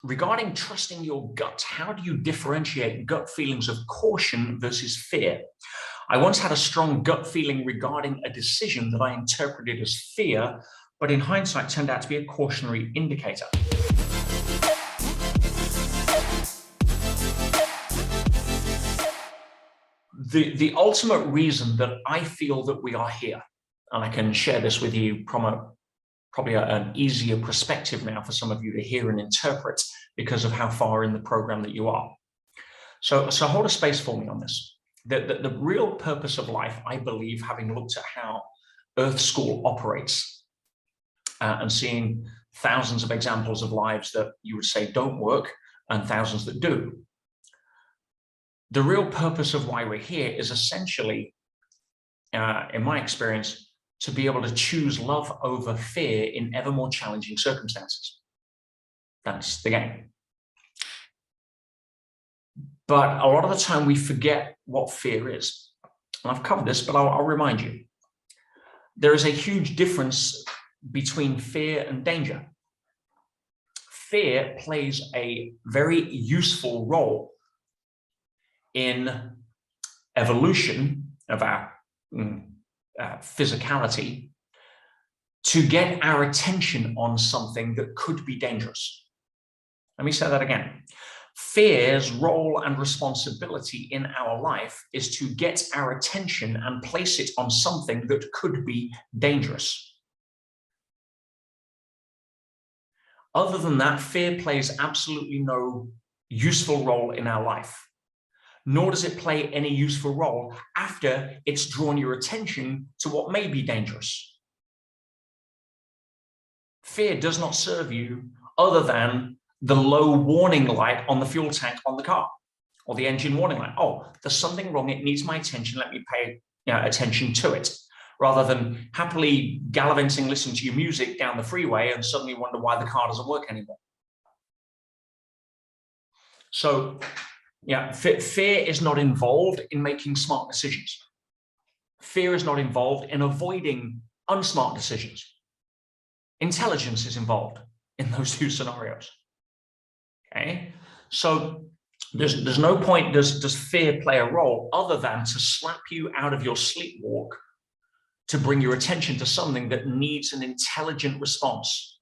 regarding trusting your gut, how do you differentiate gut feelings of caution versus fear? I once had a strong gut feeling regarding a decision that I interpreted as fear, but in hindsight turned out to be a cautionary indicator. The ultimate reason that I feel that we are here, and I can share this with you from probably an easier perspective now for some of you to hear and interpret because of how far in the program that you are. So hold a space for me on this. The real purpose of life, I believe, having looked at how Earth School operates and seeing thousands of examples of lives that you would say don't work and thousands that do. The real purpose of why we're here is essentially, in my experience, to be able to choose love over fear in ever more challenging circumstances. That's the game. But a lot of the time we forget what fear is. And I've covered this, but I'll remind you. There is a huge difference between fear and danger. Fear plays a very useful role in evolution of our physicality to get our attention on something that could be dangerous. Let me say that again. Fear's role and responsibility in our life is to get our attention and place it on something that could be dangerous. Other than that, fear plays absolutely no useful role in our life. Nor does it play any useful role after it's drawn your attention to what may be dangerous. Fear does not serve you other than the low warning light on the fuel tank on the car, or the engine warning light. Oh, there's something wrong, it needs my attention, let me pay attention to it, rather than happily gallivanting, listening to your music down the freeway and suddenly wonder why the car doesn't work anymore. So, fear is not involved in making smart decisions. Fear is not involved in avoiding unsmart decisions. Intelligence is involved in those two scenarios. Okay, so there's no point does fear play a role other than to slap you out of your sleepwalk to bring your attention to something that needs an intelligent response.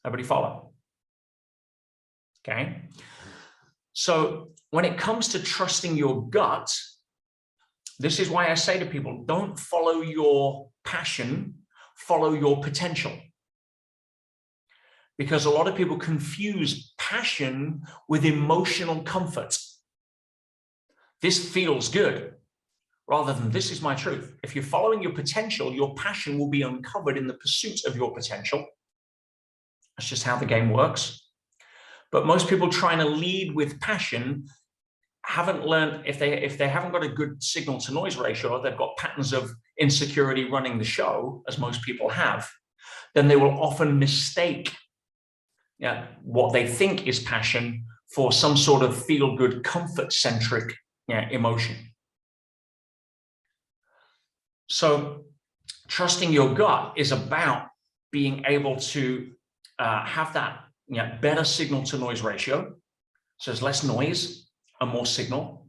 Everybody follow? Okay. So when it comes to trusting your gut, this is why I say to people, don't follow your passion, follow your potential. Because a lot of people confuse passion with emotional comfort. This feels good, rather than this is my truth. If you're following your potential, your passion will be uncovered in the pursuit of your potential. That's just how the game works. But most people trying to lead with passion haven't learned, if they haven't got a good signal to noise ratio, they've got patterns of insecurity running the show, as most people have, then they will often mistake what they think is passion for some sort of feel-good, comfort-centric emotion. So trusting your gut is about being able to have that better signal to noise ratio. So there's less noise and more signal.